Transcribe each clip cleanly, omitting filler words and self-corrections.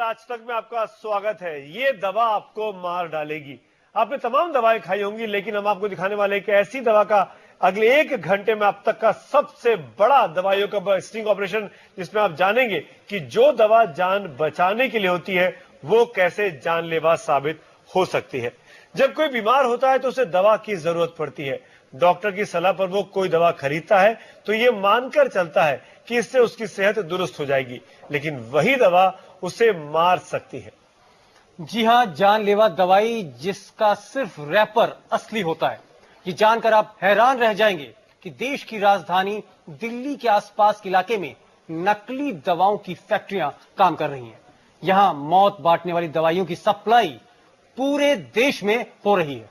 आज तक में आपका स्वागत है। ये दवा आपको मार डालेगी। आपने तमाम दवाएं खाई होंगी, लेकिन हम आपको दिखाने वाले हैं कि ऐसी दवा का अगले 1 घंटे में अब तक का सबसे बड़ा दवाइयों का स्टिंग ऑपरेशन, जिसमें आप जानेंगे कि जो दवा जान बचाने के लिए होती है वो कैसे जानलेवा साबित हो सकती है। जब कोई बीमार होता है तो उसे दवा की जरूरत पड़ती है। डॉक्टर की सलाह पर वो कोई दवा खरीदता है तो ये मानकर चलता है कि इससे उसकी सेहत दुरुस्त हो जाएगी, लेकिन वही दवा उसे मार सकती है। जी हां, जानलेवा दवाई जिसका सिर्फ रैपर असली होता है। ये जानकर आप हैरान रह जाएंगे कि देश की राजधानी दिल्ली के आसपास के इलाके में नकली दवाओं की फैक्ट्रियां काम कर रही हैं। यहां मौत बांटने वाली दवाइयों की सप्लाई पूरे देश में हो रही है।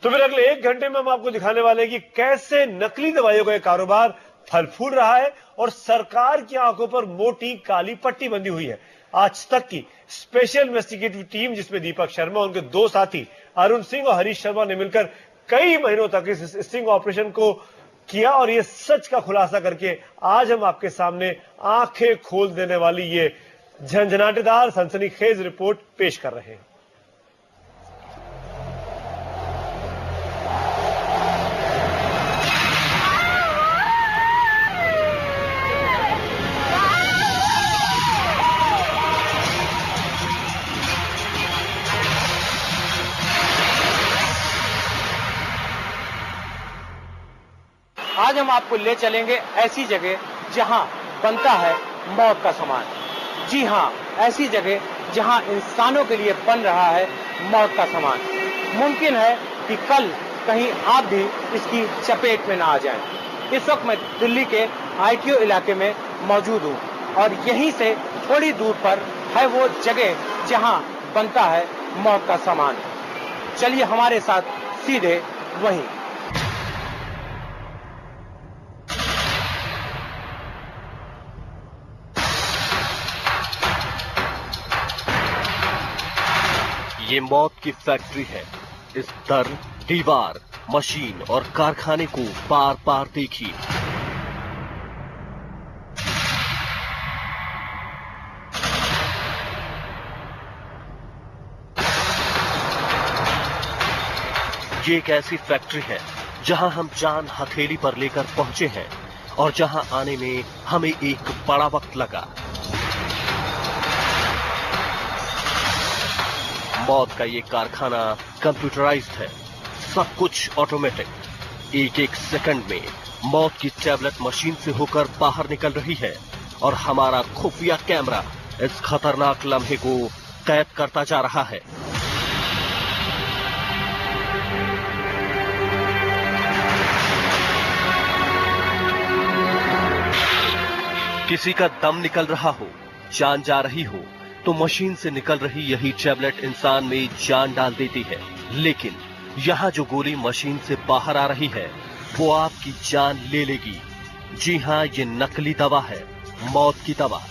तो फिर अगले 1 घंटे में हम आपको दिखाने वाले हैं कि कैसे नकली दवाइयों का कारोबार फल फूल रहा है और सरकार की आंखों पर मोटी काली पट्टी बंधी हुई है। आज तक की स्पेशल इन्वेस्टिगेटिव टीम, जिसमें दीपक शर्मा, उनके 2 साथी अरुण सिंह और हरीश शर्मा ने मिलकर कई महीनों तक इस स्टिंग ऑपरेशन को किया और ये सच का खुलासा करके आज हम आपके सामने आंखें खोल देने वाली ये झंझनाटेदार सनसनीखेज रिपोर्ट पेश कर रहे हैं। आज हम आपको ले चलेंगे ऐसी जगह जहां बनता है मौत का सामान। जी हां, ऐसी जगह जहां इंसानों के लिए बन रहा है मौत का सामान। मुमकिन है कि कल कहीं आप भी इसकी चपेट में ना आ जाएं। इस वक्त मैं दिल्ली के आईटीओ इलाके में मौजूद हूं और यहीं से थोड़ी दूर पर है वो जगह जहां बनता है मौत का सामान। चलिए हमारे साथ सीधे वहीं। ये मौत की फैक्ट्री है। इस दर, दीवार, मशीन और कारखाने को पार पार देखिए। ये एक ऐसी फैक्ट्री है जहां हम जान हथेली पर लेकर पहुंचे हैं और जहां आने में हमें एक बड़ा वक्त लगा। मौत का ये कारखाना कंप्यूटराइज्ड है, सब कुछ ऑटोमेटिक। एक एक सेकंड में मौत की टैबलेट मशीन से होकर बाहर निकल रही है और हमारा खुफिया कैमरा इस खतरनाक लम्हे को कैद करता जा रहा है। किसी का दम निकल रहा हो, जान जा रही हो, तो मशीन से निकल रही यही टैबलेट इंसान में जान डाल देती है। लेकिन यहाँ जो गोली मशीन से बाहर आ रही है वो आपकी जान ले लेगी। जी हाँ, ये नकली दवा है, मौत की दवा।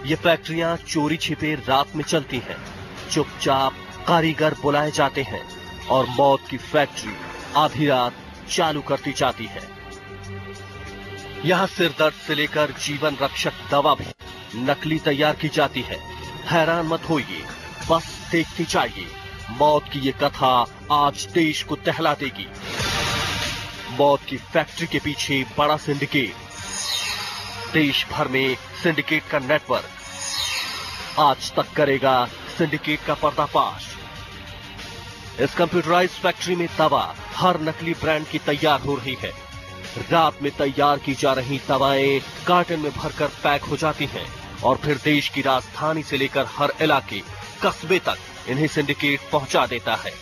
ये फैक्ट्रियां चोरी छिपे रात में चलती हैं। चुपचाप कारीगर बुलाए जाते हैं और मौत की फैक्ट्री आधी रात चालू करती जाती है। यहाँ सिर दर्द से लेकर जीवन रक्षक दवा भी नकली तैयार की जाती है। हैरान मत होइए, बस देखती जाइए। मौत की ये कथा आज देश को दहला देगी। मौत की फैक्ट्री के पीछे बड़ा सिंडिकेट, देश भर में सिंडिकेट का नेटवर्क आज तक करेगा सिंडिकेट का पर्दाफाश। इस कंप्यूटराइज्ड फैक्ट्री में दवा हर नकली ब्रांड की तैयार हो रही है। रात में तैयार की जा रही दवाएं कार्टन में भरकर पैक हो जाती हैं और फिर देश की राजधानी से लेकर हर इलाके, कस्बे तक इन्हें सिंडिकेट पहुंचा देता है।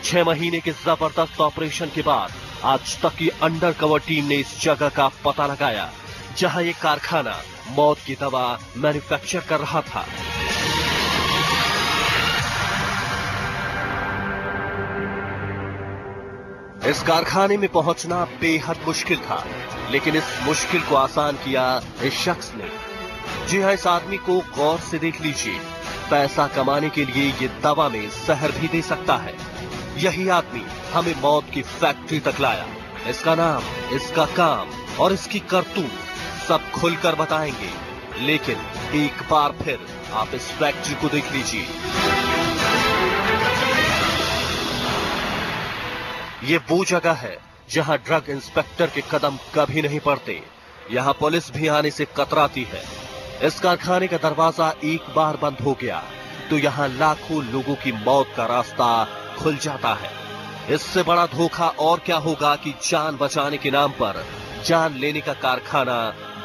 6 महीने के जबरदस्त ऑपरेशन के बाद आज तक की अंडर कवर टीम ने इस जगह का पता लगाया जहां ये कारखाना मौत की दवा मैन्युफैक्चर कर रहा था। इस कारखाने में पहुंचना बेहद मुश्किल था, लेकिन इस मुश्किल को आसान किया इस शख्स ने। जी हाँ, इस आदमी को गौर से देख लीजिए। पैसा कमाने के लिए ये दवा में जहर भी दे सकता है। यही आदमी हमें मौत की फैक्ट्री तक लाया। इसका नाम, इसका काम और इसकी करतूत सब खुलकर बताएंगे। लेकिन एक बार फिर आप इस फैक्ट्री को देख लीजिए। ये वो जगह है जहां ड्रग इंस्पेक्टर के कदम कभी नहीं पड़ते। यहां पुलिस भी आने से कतराती है। इस कारखाने का दरवाजा एक बार बंद हो गया तो यहां लाखों लोगों की मौत का रास्ता खुल जाता है। इससे बड़ा धोखा और क्या होगा कि जान बचाने के नाम पर जान लेने का कारखाना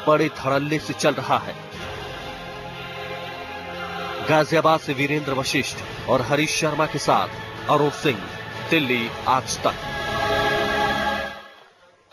बड़े धड़ल्ले से चल रहा है। गाजियाबाद से वीरेंद्र वशिष्ठ और हरीश शर्मा के साथ अरुण सिंह, दिल्ली आज तक।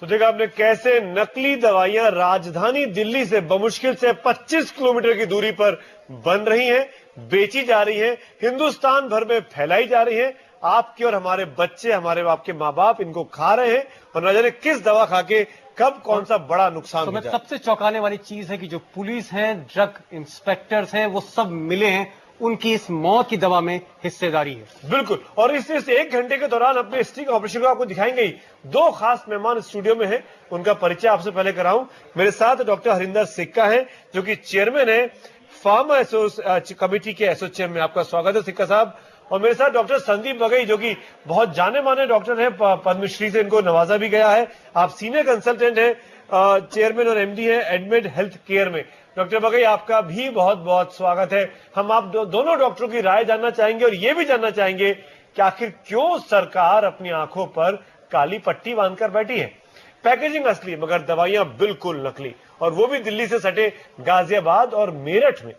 तो देखा आपने कैसे नकली दवाइयां राजधानी दिल्ली से बमुश्किल से 25 किलोमीटर की दूरी पर बन रही हैं, बेची जा रही हैं, हिंदुस्तान भर में फैलाई जा रही हैं। आपके और हमारे बच्चे, हमारे आपके माँ बाप इनको खा रहे हैं और न जाने किस दवा खा के कब कौन सा बड़ा नुकसान हो जाए। सबसे चौंकाने वाली चीज है कि जो पुलिस है, ड्रग इंस्पेक्टर्स हैं, वो सब मिले हैं, उनकी इस मौत की दवा में हिस्सेदारी है। बिल्कुल। और इस 1 घंटे के दौरान अपने स्टिंग ऑपरेशन को आपको दिखाएंगे ही। 2 खास मेहमान स्टूडियो में हैं, उनका परिचय आपसे पहले कराऊं। मेरे साथ डॉक्टर हरिंदर सिक्का हैं जो कि चेयरमैन है फार्मा कमेटी के एसोसिएशन में। आपका स्वागत है सिक्का साहब। और मेरे साथ डॉक्टर संदीप बगई जो कि बहुत जाने माने डॉक्टर हैं, पद्मश्री से इनको नवाजा भी गया है। आप सीनियर कंसल्टेंट हैं, चेयरमैन और एमडी हैं एडमिट हेल्थ केयर में। डॉक्टर बगई आपका भी बहुत बहुत स्वागत है। हम आप दोनों डॉक्टरों की राय जानना चाहेंगे और ये भी जानना चाहेंगे कि आखिर क्यों सरकार अपनी आंखों पर काली पट्टी बांधकर बैठी है। पैकेजिंग असली मगर दवाइयां बिल्कुल नकली, और वो भी दिल्ली से सटे गाजियाबाद और मेरठ में।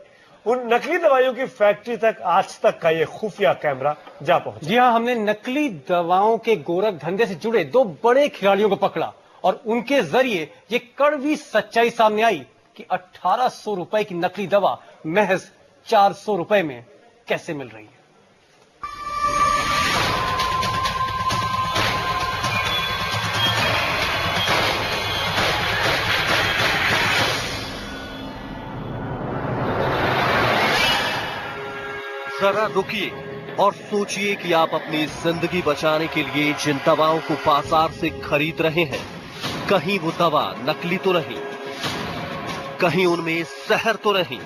उन नकली दवाइयों की फैक्ट्री तक आज तक का ये खुफिया कैमरा जा पहुंचा। जी हाँ, हमने नकली दवाओं के गोरख धंधे से जुड़े 2 बड़े खिलाड़ियों को पकड़ा और उनके जरिए ये कड़वी सच्चाई सामने आई कि 1800 रुपए की नकली दवा महज 400 रुपए में कैसे मिल रही है। जरा रुकिए और सोचिए कि आप अपनी जिंदगी बचाने के लिए जिन दवाओं को बाजार से खरीद रहे हैं, कहीं वो दवा नकली तो नहीं, कहीं उनमें जहर तो नहीं,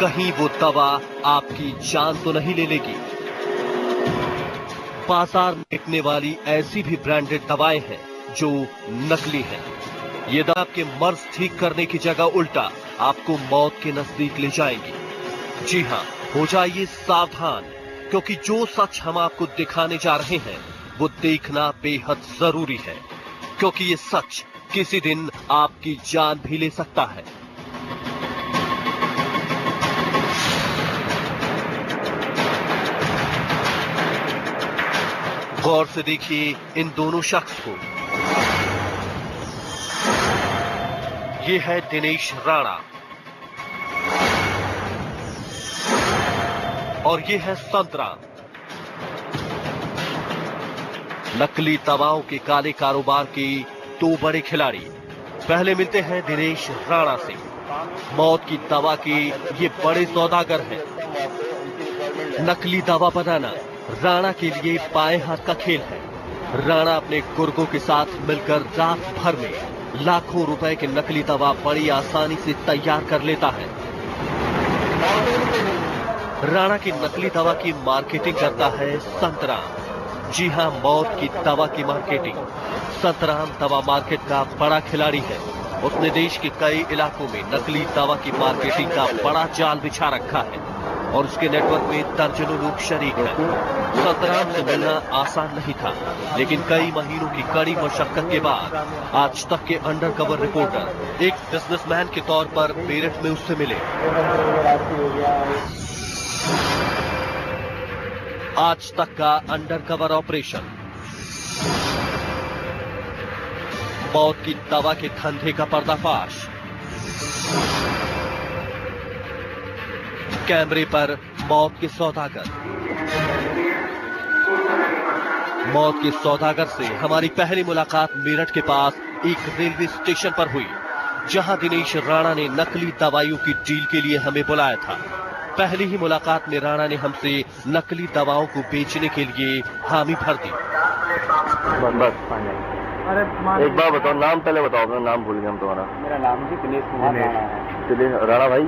कहीं वो दवा आपकी जान तो नहीं ले लेगी। बाजार में बिकने वाली ऐसी भी ब्रांडेड दवाएं हैं जो नकली हैं। ये दवा आपके मर्ज ठीक करने की जगह उल्टा आपको मौत के नजदीक ले जाएंगी। जी हाँ, हो जाइए सावधान, क्योंकि जो सच हम आपको दिखाने जा रहे हैं वो देखना बेहद जरूरी है, क्योंकि ये सच किसी दिन आपकी जान भी ले सकता है। गौर से देखिए इन दोनों शख्स को। ये है दिनेश राणा और ये है संतराम। नकली दवाओं के काले कारोबार के 2 बड़े खिलाड़ी। पहले मिलते हैं दिनेश राणा से। मौत की दवा के ये बड़े सौदागर हैं। नकली दवा बनाना राणा के लिए बाएं हाथ का खेल है। राणा अपने गुर्गों के साथ मिलकर रात भर में लाखों रुपए की नकली दवा बड़ी आसानी से तैयार कर लेता है। राणा की नकली दवा की मार्केटिंग करता है संतराम। जी हां, मौत की दवा की मार्केटिंग। संतराम दवा मार्केट का बड़ा खिलाड़ी है। उसने देश के कई इलाकों में नकली दवा की मार्केटिंग का बड़ा जाल बिछा रखा है और उसके नेटवर्क में दर्जनों लोग शरीक हैं। संतराम से मिलना आसान नहीं था, लेकिन कई महीनों की कड़ी मशक्कत के बाद आज तक के अंडरकवर रिपोर्टर एक बिजनेसमैन के तौर पर मेरठ में उससे मिले। आज तक का अंडरकवर ऑपरेशन, मौत की दवा के धंधे का पर्दाफाश, कैमरे पर मौत के सौदागर। मौत के सौदागर से हमारी पहली मुलाकात मेरठ के पास एक रेलवे स्टेशन पर हुई, जहां दिनेश राणा ने नकली दवाइयों की डील के लिए हमें बुलाया था। पहली ही मुलाकात में राणा ने हमसे नकली दवाओं को बेचने के लिए हामी भर दी। अरे एक बार बताओ, नाम पहले बताओ, अपना नाम भूल गया हम तुम्हारा। मेरा नाम जी दिनेश कुमार राणा है। इसीलिए राणा भाई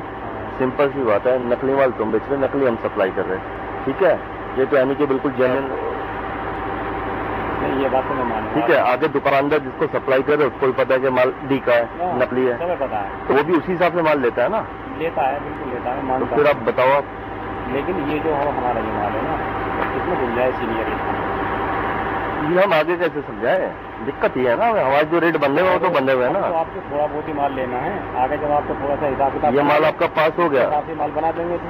सिंपल सी बात है, नकली माल तुम बेच रहे, नकली हम सप्लाई कर रहे हैं, ठीक है। ये तो यानी कि बिल्कुल जेन्युइन नहीं, ये बात तो मैं मानूंगा। ठीक है, आगे दुकानदार जिसको सप्लाई कर रहे उसको भी पता है कि माल डी का है, नकली है, तुम्हें पता है, तो वो भी उसी हिसाब से माल लेता है ना। लेता है, बिल्कुल लेता है, मानता तो फिर आप बताओ आप। लेकिन ये जो हमारा ये माल है ना, इसमें गुंजाइश ही नहीं है रेट। ये हम आगे कैसे समझाएं, दिक्कत ये है ना, हमारे जो रेट बंधे हुए वो तो बंधे हुए हैं ना। तो आपको थोड़ा बहुत ही माल लेना है, आगे जब आपको थोड़ा सा हिसाब किताब, ये माल आपका पास हो गया, काफी माल बना देंगे तो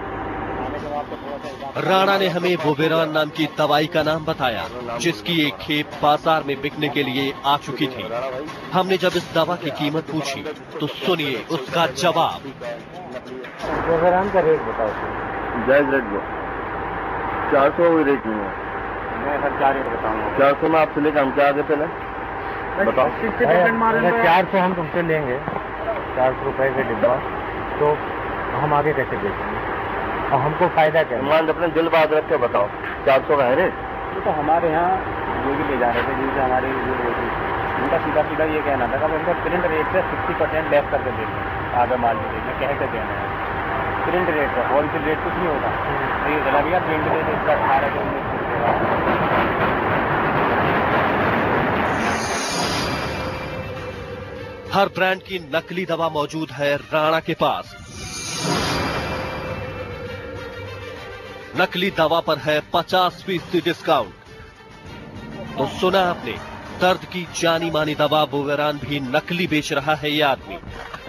आगे जब आपको थोड़ा सा हिसाब। राणा ने हमें वोवेरान नाम की दवाई का नाम बताया, जिसकी एक खेप बाजार में बिकने के लिए आ चुकी थी। हमने जब इस दवा की कीमत पूछी तो सुनिए उसका जवाब। वोवेरान का रेट बताओ। जायज रेट दो, 400 कोई रेट नहीं है। मैं सर क्या रेट बताऊंगा? 400 में आपसे लेकर हम क्या आगे पहले बताओ। 60% मार्जिन 400 हम तुमसे लेंगे, 400 रुपए का डिब्बा, तो हम आगे कैसे बेचेंगे और हमको फायदा क्या है? मान अपने दिल बात रख के बताओ, 400 का है रेट। ये तो हमारे यहाँ जो भी ले जा रहे थे, जिनसे हमारी उनका सीधा सीधा ये कहना था कि उनका प्रिंट रेट से 60% लेस करके देंगे, आगे माल में कह के देना है। प्रिंट रेट का होलसेल रेट कुछ नहीं होगा, तो ये चला गया प्रिंट रेट इसका 18 से 19 हर ब्रांड की नकली दवा मौजूद है राणा के पास। नकली दवा पर है 50% डिस्काउंट। तो सुना आपने, दर्द की जानी मानी दवा वोवेरान भी नकली बेच रहा है ये आदमी।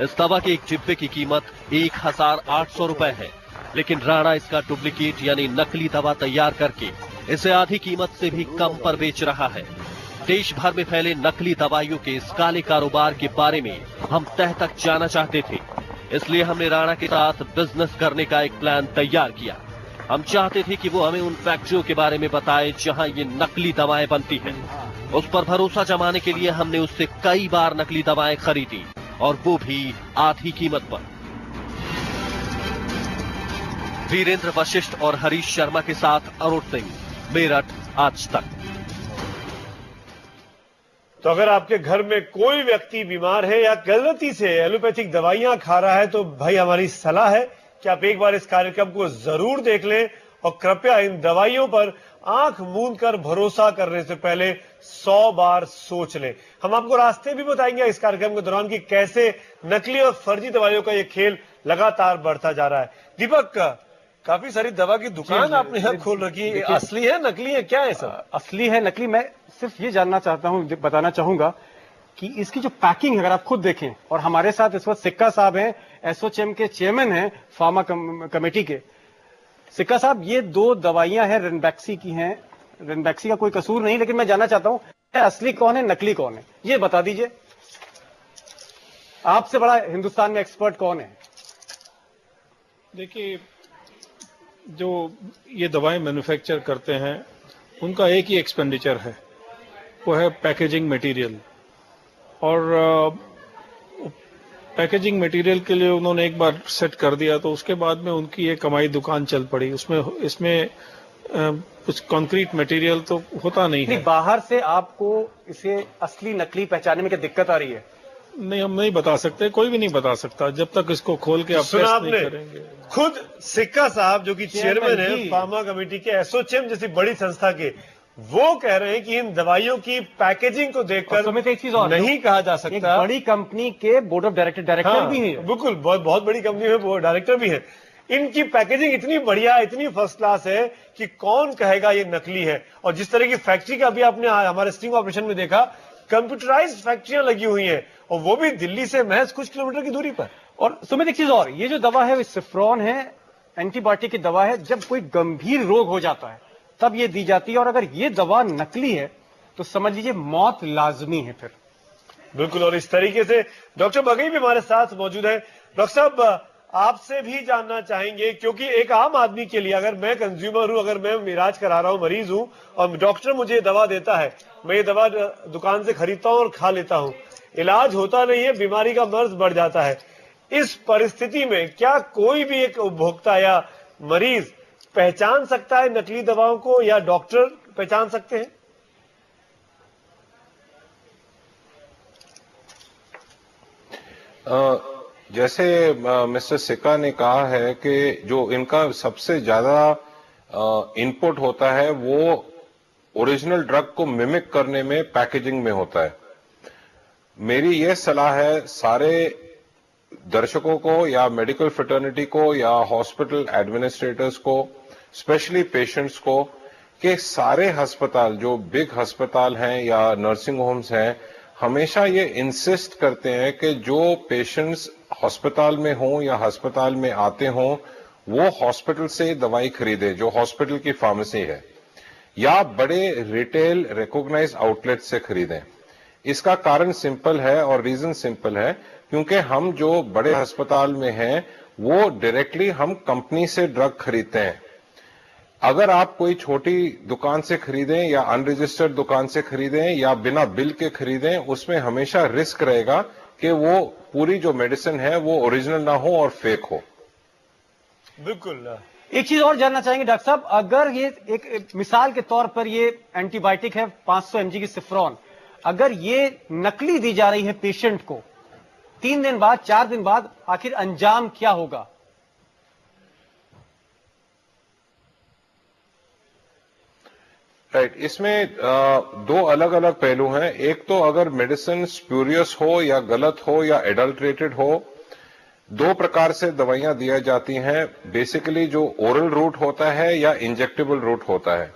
इस दवा के एक डिब्बे की कीमत 1800 रुपए है, लेकिन राणा इसका डुप्लीकेट यानी नकली दवा तैयार करके इसे आधी कीमत से भी कम पर बेच रहा है। देश भर में फैले नकली दवाइयों के इस काले कारोबार के बारे में हम तह तक जाना चाहते थे, इसलिए हमने राणा के साथ बिजनेस करने का एक प्लान तैयार किया। हम चाहते थे कि वो हमें उन फैक्ट्रियों के बारे में बताए जहां ये नकली दवाएं बनती हैं। उस पर भरोसा जमाने के लिए हमने उससे कई बार नकली दवाएं खरीदी, और वो भी आधी कीमत पर। वीरेंद्र वशिष्ठ और हरीश शर्मा के साथ अरुण सिंह, मेरठ, आज तक। तो अगर आपके घर में कोई व्यक्ति बीमार है या गलती से एलोपैथिक दवाइयां खा रहा है, तो भाई हमारी सलाह है कि आप एक बार इस कार्यक्रम को जरूर देख लें, और कृपया इन दवाइयों पर आंख मूंद कर भरोसा करने से पहले 100 बार सोच लें। हम आपको रास्ते भी बताएंगे इस कार्यक्रम के दौरान कि कैसे नकली और फर्जी दवाइयों का ये खेल लगातार बढ़ता जा रहा है। दीपक, काफी सारी दवा की दुकान आपने यहाँ खोल रखी है, असली है नकली है, क्या है सब? असली है नकली? मैं सिर्फ ये जानना चाहता हूँ, बताना चाहूंगा कि इसकी जो पैकिंग है, अगर आप खुद देखें, और हमारे साथ इस वक्त सिक्का साहब हैं, एसोचेम के चेयरमैन हैं फार्मा कमेटी के। सिक्का साहब, ये 2 दवाइयां हैं, रेनबैक्सी की हैं। रेनबैक्सी का कोई कसूर नहीं, लेकिन मैं जानना चाहता हूं असली कौन है, नकली कौन है, ये बता दीजिए। आपसे बड़ा हिंदुस्तान में एक्सपर्ट कौन है? देखिए, जो ये दवाएं मैन्युफैक्चर करते हैं उनका एक ही एक्सपेंडिचर है, वो है पैकेजिंग मटेरियल। और पैकेजिंग मटेरियल के लिए उन्होंने एक बार सेट कर दिया, तो उसके बाद में उनकी ये कमाई दुकान चल पड़ी। इसमें कुछ कंक्रीट मटेरियल तो होता नहीं है। बाहर से आपको इसे असली नकली पहचानने में क्या दिक्कत आ रही है? नहीं, हम नहीं बता सकते, कोई भी नहीं बता सकता जब तक इसको खोल के आप टेस्ट नहीं करेंगे। खुद सिक्का साहब जो कि चेयरमैन है फार्मा कमेटी के, एसोचेम जैसी बड़ी संस्था के, वो कह रहे हैं कि इन दवाइयों की पैकेजिंग को देखकर एक चीज और नहीं कहा जा सकता। एक बड़ी कंपनी के बोर्ड ऑफ डायरेक्टर भी है। बिल्कुल, बहुत बड़ी कंपनी में वो डायरेक्टर भी है। इनकी पैकेजिंग इतनी बढ़िया, इतनी फर्स्ट क्लास है कि कौन कहेगा ये नकली है। और जिस तरह की फैक्ट्री का अभी आपने हमारे स्टिंग ऑपरेशन में देखा, कंप्यूटराइज्ड फैक्ट्रियां लगी हुई हैं, और वो भी दिल्ली से महज कुछ किलोमीटर की दूरी पर। और सुमित, एक चीज और, ये जो दवा है सिफ्रॉन है, एंटीबायोटिक की दवा है। जब कोई गंभीर रोग हो जाता है तब ये दी जाती है, और अगर ये दवा नकली है तो समझ लीजिए मौत लाजमी है फिर। बिल्कुल, और इस तरीके से डॉक्टर बघेल भी हमारे साथ मौजूद है। डॉक्टर साहब, आपसे भी जानना चाहेंगे, क्योंकि एक आम आदमी के लिए, अगर मैं कंज्यूमर हूं, अगर मैं इलाज करा रहा हूं, मरीज हूं, और डॉक्टर मुझे दवा देता है, मैं ये दवा दुकान से खरीदता हूं और खा लेता हूं, इलाज होता नहीं है, बीमारी का मर्ज बढ़ जाता है। इस परिस्थिति में क्या कोई भी एक उपभोक्ता या मरीज पहचान सकता है नकली दवाओं को, या डॉक्टर पहचान सकते हैं? जैसे मिस्टर सिक्का ने कहा है कि जो इनका सबसे ज्यादा इनपुट होता है वो ओरिजिनल ड्रग को मिमिक करने में, पैकेजिंग में होता है। मेरी यह सलाह है सारे दर्शकों को या मेडिकल फ्रेटर्निटी को या हॉस्पिटल एडमिनिस्ट्रेटर्स को, स्पेशली पेशेंट्स को, कि सारे अस्पताल जो बिग अस्पताल हैं या नर्सिंग होम्स हैं, हमेशा ये इंसिस्ट करते हैं कि जो पेशेंट्स हॉस्पिटल में हों या अस्पताल में आते हों वो हॉस्पिटल से दवाई खरीदे, जो हॉस्पिटल की फार्मेसी है, या बड़े रिटेल रिकॉग्नाइज्ड आउटलेट से खरीदें। इसका कारण सिंपल है और रीजन सिंपल है, क्योंकि हम जो बड़े अस्पताल में हैं वो डायरेक्टली हम कंपनी से ड्रग खरीदते हैं। अगर आप कोई छोटी दुकान से खरीदें या अनरजिस्टर्ड दुकान से खरीदें या बिना बिल के खरीदें, उसमें हमेशा रिस्क रहेगा कि वो पूरी जो मेडिसिन है वो ओरिजिनल ना हो और फेक हो। बिल्कुल। एक चीज और जानना चाहेंगे डॉक्टर साहब, अगर ये एक मिसाल के तौर पर ये एंटीबायोटिक है 500 mg की सिफ्रॉन, अगर ये नकली दी जा रही है पेशेंट को, 3 दिन बाद 4 दिन बाद आखिर अंजाम क्या होगा? राइट, इसमें दो अलग अलग पहलू हैं। एक तो अगर मेडिसिन स्प्यूरियस हो या गलत हो या एडल्ट्रेटेड हो, दो प्रकार से दवाइयां दी जाती हैं। बेसिकली जो ओरल रूट होता है या इंजेक्टेबल रूट होता है।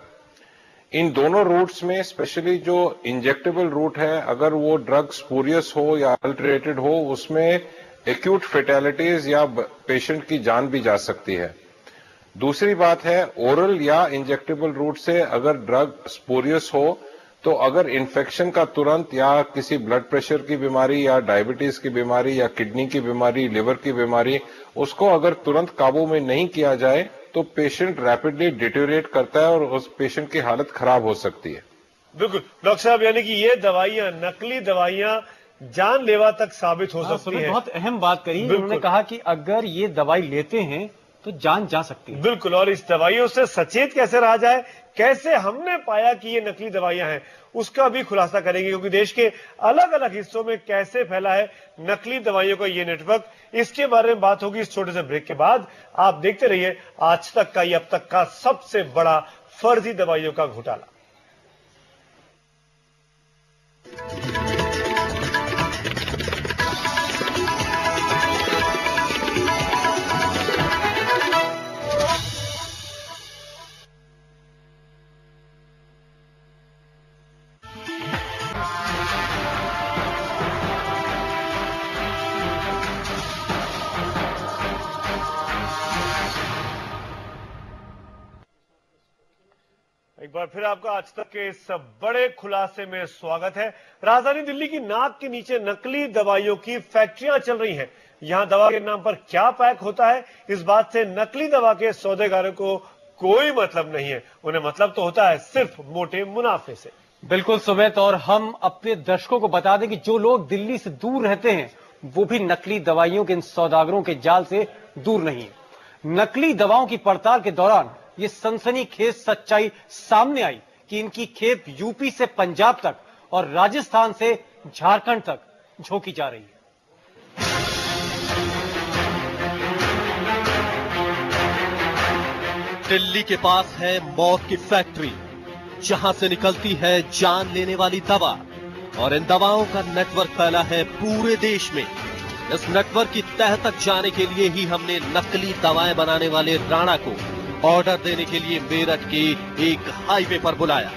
इन दोनों रूट्स में स्पेशली जो इंजेक्टेबल रूट है, अगर वो ड्रग स्पूरियस हो या अडल्ट्रेटेड हो, उसमें एक्यूट फेटेलिटीज या पेशेंट की जान भी जा सकती है। दूसरी बात है, ओरल या इंजेक्टेबल रूट से अगर ड्रग स्पूरियस हो तो अगर इन्फेक्शन का तुरंत या किसी ब्लड प्रेशर की बीमारी या डायबिटीज की बीमारी या किडनी की बीमारी, लिवर की बीमारी, उसको अगर तुरंत काबू में नहीं किया जाए तो पेशेंट रैपिडली डिटेरियोरेट करता है और उस पेशेंट की हालत खराब हो सकती है। बिल्कुल डॉक्टर साहब, यानी कि ये दवाइयां, नकली दवाइयां जानलेवा तक साबित हो सकती है। बहुत अहम बात करी, उन्होंने कहा कि अगर ये दवाई लेते हैं तो जान जा सकती है। बिल्कुल, और इस दवाइयों से सचेत कैसे रहा जाए, कैसे हमने पाया कि ये नकली दवाइयां हैं, उसका भी खुलासा करेंगे, क्योंकि देश के अलग अलग हिस्सों में कैसे फैला है नकली दवाइयों का ये नेटवर्क, इसके बारे में बात होगी इस छोटे से ब्रेक के बाद। आप देखते रहिए आज तक का, ये अब तक का सबसे बड़ा फर्जी दवाइयों का घोटाला। एक बार फिर आपका आज तक के इस बड़े खुलासे में स्वागत है। राजधानी दिल्ली की नाक के नीचे नकली दवाइयों की फैक्ट्रियां चल रही हैं। यहां दवा के नाम पर क्या पैक होता है, इस बात से नकली दवा के सौदेगारों को कोई मतलब नहीं है। उन्हें मतलब तो होता है सिर्फ मोटे मुनाफे से। बिल्कुल सुमित, और हम अपने दर्शकों को बता दें कि जो लोग दिल्ली से दूर रहते हैं वो भी नकली दवाइयों के इन सौदागरों के जाल से दूर नहीं है। नकली दवाओं की पड़ताल के दौरान ये सनसनीखेज सच्चाई सामने आई कि इनकी खेप यूपी से पंजाब तक और राजस्थान से झारखंड तक झोंकी जा रही है। दिल्ली के पास है मौत की फैक्ट्री, जहां से निकलती है जान लेने वाली दवा, और इन दवाओं का नेटवर्क फैला है पूरे देश में। इस नेटवर्क की तह तक जाने के लिए ही हमने नकली दवाएं बनाने वाले राणा को ऑर्डर देने के लिए मेरठ के एक हाईवे पर बुलाया।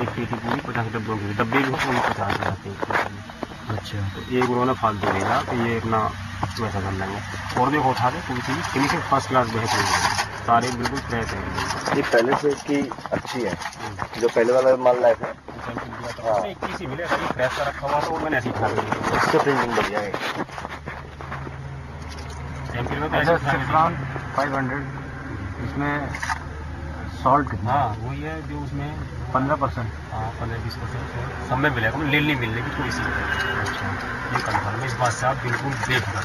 एक पेटी पूरी 50 डब्बों की, डब्बे भी पूरी 50 आते हैं। अच्छा, तो एक उन्होंने फालतू भेजा तो ये अपना वैसा कर लेंगे। और देखो उठा दे पूरी चीज फिनिशिंग फर्स्ट क्लास बेहतरीन है, सारे बिल्कुल फ्रेश है। ये पहले से इसकी अच्छी है, जो पहले वाला माल लाए थे। हाँ, एक चीज ही मिले, फ्रेश का रखा हुआ तो मैंने ऐसे ही खा लिया। इससे प्रिंटिंग बढ़िया है। सिफ्रॉन 500, इसमें सॉल्ट, हाँ वही है जो उसमें 15%। हाँ 15-20% सब में मिलेगा, ले मिलने की कोई सी। अच्छा, ये कंफर्म है, इस बात से आप बिल्कुल बेफिक्र।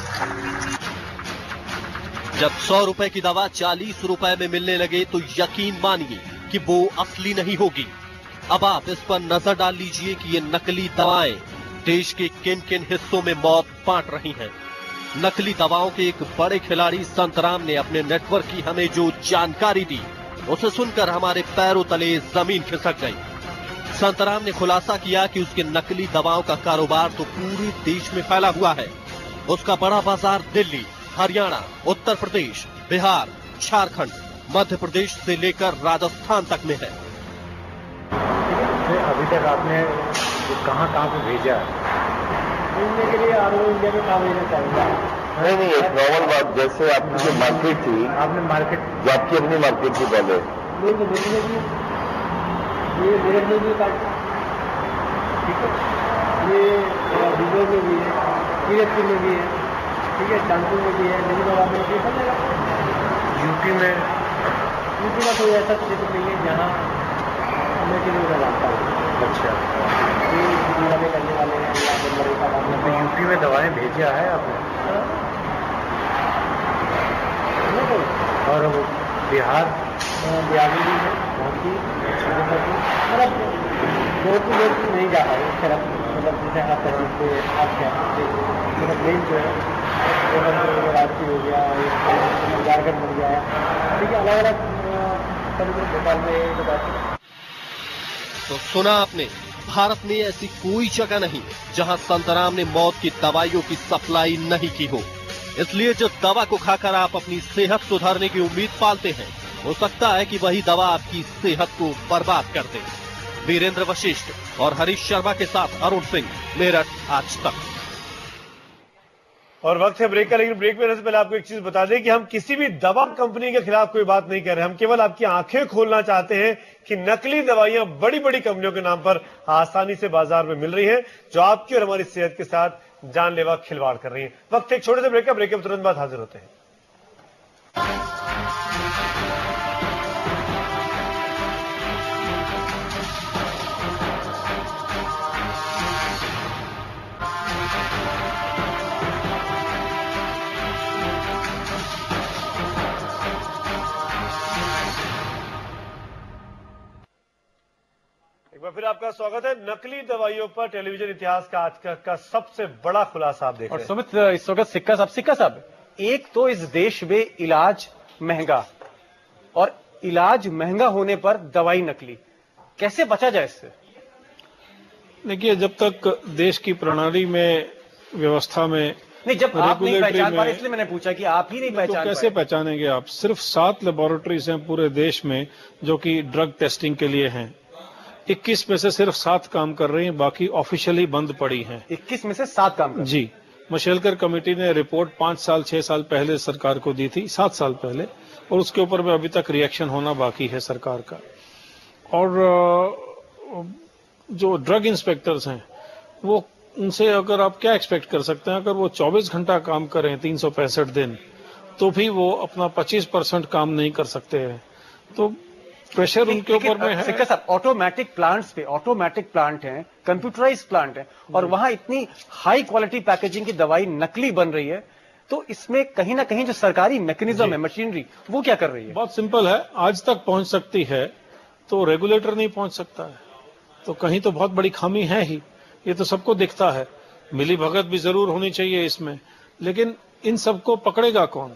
जब 100 रुपए की दवा 40 रुपए में मिलने लगे तो यकीन मानिए कि वो असली नहीं होगी। अब आप इस पर नजर डाल लीजिए कि ये नकली दवाएं देश के किन किन हिस्सों में मौत बांट रही हैं। नकली दवाओं के एक बड़े खिलाड़ी संतराम ने अपने नेटवर्क की हमें जो जानकारी दी, उसे सुनकर हमारे पैरों तले जमीन खिसक गई। संतराम ने खुलासा किया कि उसके नकली दवाओं का कारोबार तो पूरे देश में फैला हुआ है। उसका बड़ा बाजार दिल्ली, हरियाणा, उत्तर प्रदेश, बिहार, झारखंड, मध्य प्रदेश से लेकर राजस्थान तक में है। अभी तक आपने कहाँ पे भेजा है? भेजने के लिए आर इंडिया में काम लेना चाहिए। नहीं, एक नॉर्मल बात, जैसे आपकी जो मार्केट थी, आपने मार्केट जो आपकी अपनी मार्केट थी पहले, ये गोरखपुर में काट, ठीक है, ये बिजोर में भी है, कीरतपुर में भी है, ठीक है, कानपुर में भी है, लेकिन अब आपने यूपी का कोई ऐसा क्षेत्र नहीं है जहाँ हमें के लिए लगता है। अच्छा, ये वाले करने वाले हैं, आपने तो यूपी में दवाएं भेजा है आपने? और बिहार में भी है, बहुत ही मतलब लोग नहीं जा पाए इस तरफ, मतलब जैसे आप तहसील पे आप क्या मतलब मेन जो है राजकीय हो गया, झारखंड बन गया है, ठीक है, अलग अलग भोपाल में। तो सुना आपने, भारत में ऐसी कोई जगह नहीं जहां संतराम ने मौत की दवाइयों की सप्लाई नहीं की हो। इसलिए जिस दवा को खाकर आप अपनी सेहत सुधारने की उम्मीद पालते हैं, हो सकता है कि वही दवा आपकी सेहत को बर्बाद कर दे। वीरेंद्र वशिष्ठ और हरीश शर्मा के साथ अरुण सिंह, मेरठ, आज तक। और वक्त है ब्रेक का, लेकिन ब्रेक में से पहले आपको एक चीज बता दें कि हम किसी भी दवा कंपनी के खिलाफ कोई बात नहीं कर रहे। हम केवल आपकी आंखें खोलना चाहते हैं कि नकली दवाइयां बड़ी बड़ी कंपनियों के नाम पर आसानी से बाजार में मिल रही हैं, जो आपकी और हमारी सेहत के साथ जानलेवा खिलवाड़ कर रही हैं। वक्त एक छोटे से ब्रेक का, ब्रेक के तुरंत बाद हाजिर होते हैं। एक बार फिर आपका स्वागत है। नकली दवाइयों पर टेलीविजन इतिहास का आज का सबसे बड़ा खुलासा आप देख रहे हैं। और सुमित, इस वक्त सिक्का साहब, एक तो इस देश में इलाज महंगा, और इलाज महंगा होने पर दवाई नकली, कैसे बचा जाए इससे? देखिए, जब तक देश की प्रणाली में, व्यवस्था में नहीं, जब आप नहीं पहचान पा रहे, इसलिए मैंने पूछा कि आप ही नहीं पहचान तो कैसे पहचानेंगे आप? सिर्फ 7 लेबोरेटरीज हैं पूरे देश में जो कि ड्रग टेस्टिंग के लिए हैं। 21 में से सिर्फ 7 काम कर रही हैं, बाकी ऑफिशियली बंद पड़ी हैं। 21 में से 7 काम कर? जी। मशेलकर कमेटी ने रिपोर्ट 5 साल 6 साल पहले सरकार को दी थी, 7 साल पहले, और उसके ऊपर में अभी तक रिएक्शन होना बाकी है सरकार का। और जो ड्रग इंस्पेक्टर्स हैं, वो उनसे अगर आप क्या एक्सपेक्ट कर सकते हैं? अगर वो 24 घंटा काम करें 365 दिन, तो भी वो अपना 25% काम नहीं कर सकते हैं। तो प्रेशर उनके ऊपर में है। सिक्का साहब, ऑटोमेटिक प्लांट हैं, कंप्यूटराइज प्लांट है, और वहां इतनी हाई क्वालिटी पैकेजिंग की दवाई नकली बन रही है, तो इसमें कहीं ना कहीं जो सरकारी मैकेनिज्म है, मशीनरी, वो क्या कर रही है? बहुत सिंपल है, आज तक पहुंच सकती है तो रेगुलेटर नहीं पहुंच सकता है, तो कहीं तो बहुत बड़ी खामी है ही, ये तो सबको दिखता है। मिली भगत भी जरूर होनी चाहिए इसमें, लेकिन इन सबको पकड़ेगा कौन?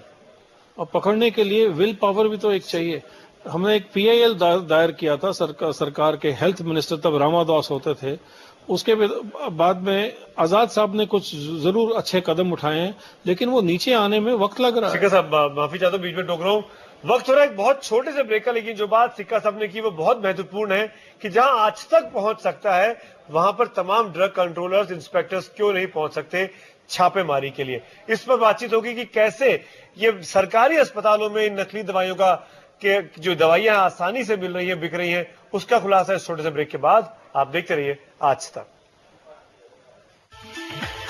और पकड़ने के लिए विल पावर भी तो एक चाहिए। हमने एक PIL दायर किया था सरकार के हेल्थ मिनिस्टर तब रामादास होते थे, उसके बाद में आजाद साहब ने कुछ जरूर अच्छे कदम उठाए हैं, लेकिन वो नीचे आने में वक्त लग रहा है। सिक्का साहब, माफी चाहता हूं, बीच में टोक रहा हूं, वक्त हो रहा है एक बहुत छोटे से ब्रेक का, लेकिन जो बात सिक्का साहब ने की वो बहुत महत्वपूर्ण है कि जहां आज तक पहुंच सकता है, वहां पर तमाम ड्रग कंट्रोलर्स, इंस्पेक्टर्स क्यों नहीं पहुंच सकते छापेमारी के लिए। इस पर बातचीत होगी कि कैसे ये सरकारी अस्पतालों में नकली दवाइयों का कि जो दवाइयां आसानी से मिल रही हैं, बिक रही हैं, उसका खुलासा इस छोटे से ब्रेक के बाद। आप देखते रहिए आज तक।